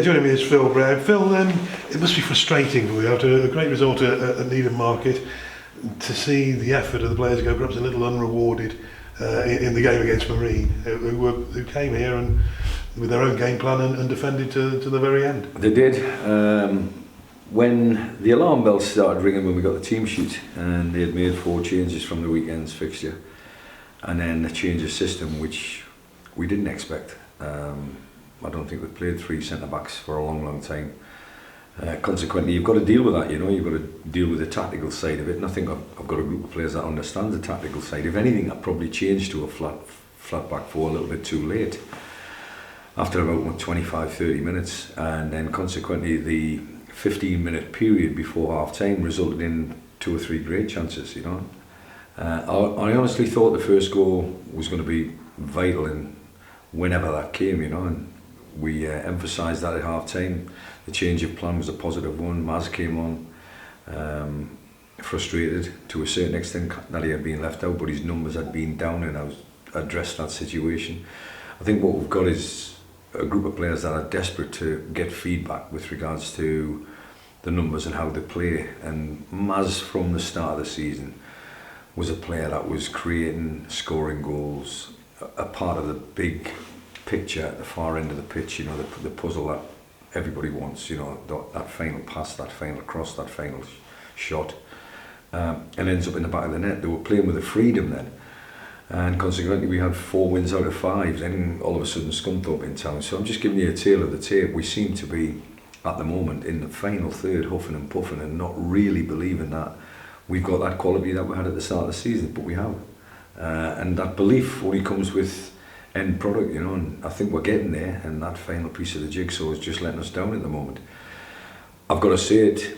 joining me is Phil Brown. Phil, it must be frustrating for you after a great result at Needham Market to see the effort of the players go perhaps a little unrewarded in the game against Marine, who came here and with their own game plan and defended to the very end. They did. When the alarm bells started ringing when we got the team sheet, and they had made 4 changes from the weekend's fixture, and then a change of system which we didn't expect. I don't think we've played 3 centre backs for a long time. Consequently, you've got to deal with that. You've got to deal with the tactical side of it. And I think I've got a group of players that understand the tactical side. If anything, I probably changed to a flat back 4 a little bit too late, after about 25-30 minutes, and then consequently the 15-minute period before half time resulted in 2 or 3 great chances. I honestly thought the first goal was going to be vital in whenever that came, and we emphasised that at half time. The change of plan was a positive one. Maz came on frustrated to a certain extent that he had been left out, but his numbers had been down, and I addressed that situation. I think what we've got is a group of players that are desperate to get feedback with regards to the numbers and how they play. And Maz, from the start of the season, was a player that was creating, scoring goals, a part of the big picture at the far end of the pitch, the puzzle that everybody wants, that final pass, that final cross, that final shot, and ends up in the back of the net. They were playing with a freedom then, and consequently we had 4 wins out of 5, then all of a sudden Scunthorpe in town. So I'm just giving you a tale of the tape. We seem to be, at the moment, in the final third, huffing and puffing and not really believing that we've got that quality that we had at the start of the season, but we have. And that belief only comes with end product, and I think we're getting there, and that final piece of the jigsaw is just letting us down at the moment. I've got to say it,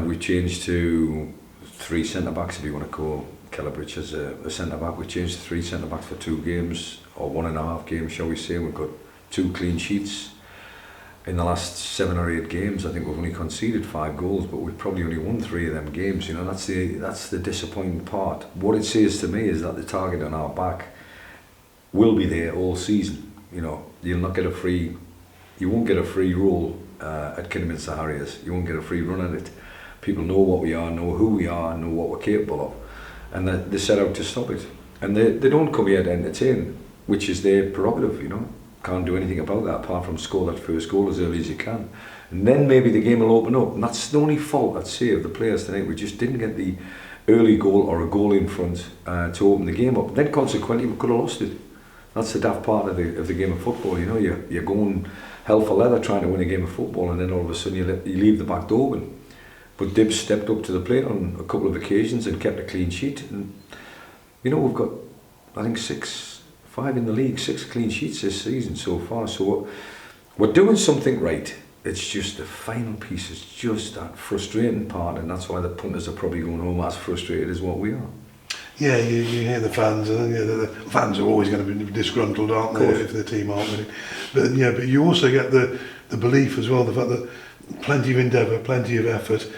we've changed to 3 centre-backs, if you want to call Kellerbridge as a centre-back. We changed to 3 centre-backs for 2 games, or 1.5 games, shall we say. We've got 2 clean sheets. In the last 7 or 8 games, I think we've only conceded 5 goals, but we've probably only won 3 of them games. That's the disappointing part. What it says to me is that the target on our back will be there all season. You'll not get you won't get a free roll at Kidderminster Harriers. You won't get a free run at it. People know what we are, know who we are, know what we're capable of, and they set out to stop it. And they don't come here to entertain, which is their prerogative. Can't do anything about that apart from score that first goal as early as you can, and then maybe the game will open up. And that's the only fault, I'd say, of the players tonight. We just didn't get the early goal or a goal in front to open the game up. Then consequently we could have lost it. That's the daft part of the game of football. You're going hell for leather trying to win a game of football, and then all of a sudden you leave the back door open. But Dibs stepped up to the plate on a couple of occasions and kept a clean sheet. And we've got, I think, 5 in the league, 6 clean sheets this season so far. So we're doing something right. It's just the final piece is just that frustrating part, and that's why the punters are probably going home as frustrated as what we are. Yeah, you hear the fans, and the fans are always going to be disgruntled, aren't they, if the team aren't winning? But you also get the belief as well, the fact that plenty of endeavour, plenty of effort,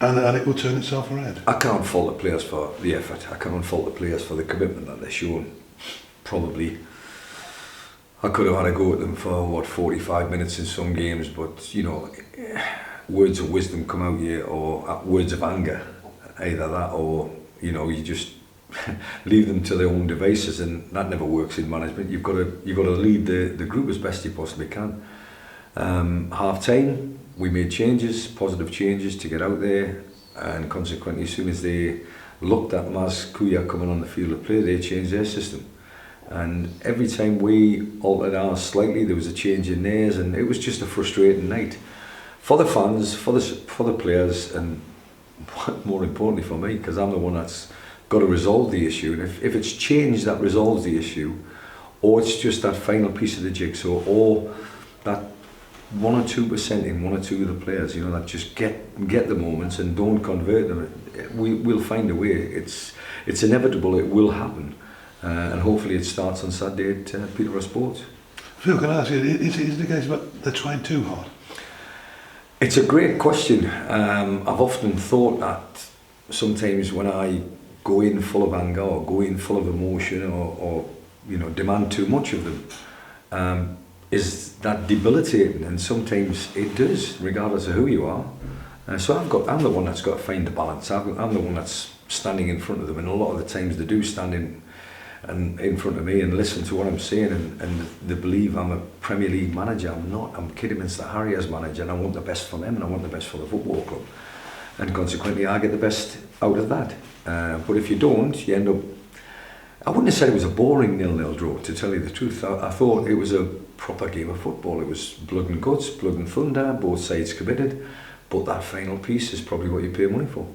and it will turn itself around. I can't fault the players for the effort. I can't fault the players for the commitment that they're showing. Probably I could have had a go at them for 45 minutes in some games, but words of wisdom come out here, or words of anger, either that or you just leave them to their own devices, and that never works in management. You've got to lead the group as best you possibly can. Half time we made changes, positive changes to get out there, and consequently as soon as they looked at Maz Kuya coming on the field of play, they changed their system. And every time we altered ours slightly, there was a change in theirs, and it was just a frustrating night for the fans, for the players, and more importantly for me, because I'm the one that's got to resolve the issue. And if it's change that resolves the issue, or it's just that final piece of the jigsaw, or that 1 or 2% in 1 or 2 of the players, that just get the moments and don't convert them, we'll find a way. It's inevitable. It will happen. And hopefully it starts on Saturday at Peterborough Sports. Phil, can I ask you, is it the case about they're trying too hard? It's a great question. I've often thought that sometimes when I go in full of anger or go in full of emotion or demand too much of them, is that debilitating, and sometimes it does, regardless of who you are. So I'm the one that's got to find the balance. I'm the one that's standing in front of them, and a lot of the times they do stand in front of me and listen to what I'm saying, and they believe I'm a Premier League manager. I'm not. I'm Kidderminster Harriers manager, and I want the best for them, and I want the best for the football club, and consequently I get the best out of that. But if you don't, you end up. I wouldn't have said it was a boring 0-0 draw, to tell you the truth. I thought it was a proper game of football. It was blood and guts, blood and thunder, both sides committed, but that final piece is probably what you pay money for.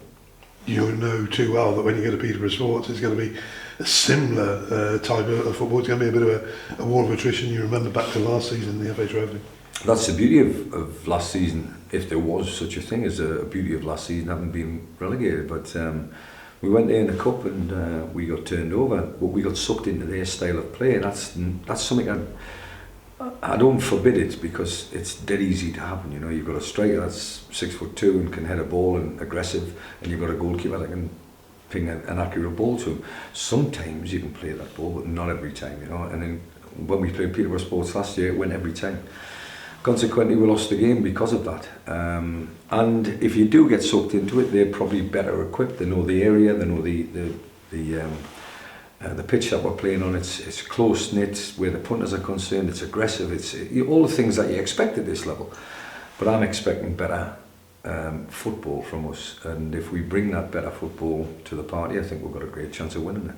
You know too well that when you go to Peterborough Sports, it's going to be a similar type of football. It's going to be a bit of a war of attrition. You remember back to last season, the FA Trophy. That's the beauty of last season, if there was such a thing as a beauty of last season, having been relegated. But we went there in the cup and we got turned over, but we got sucked into their style of play. And that's something I don't forbid it, because it's dead easy to happen. You know, you've got a striker that's 6'2" and can head a ball and aggressive, and you've got a goalkeeper that can ping an accurate ball to him. Sometimes you can play that ball, but not every time. You know, and then when we played Peterborough Sports last year, it went every time. Consequently, we lost the game because of that. And if you do get sucked into it, they're probably better equipped. They know the area, they know the pitch that we're playing on. It's close knit where the punters are concerned. It's aggressive. It's all the things that you expect at this level. But I'm expecting better football from us. And if we bring that better football to the party, I think we've got a great chance of winning it.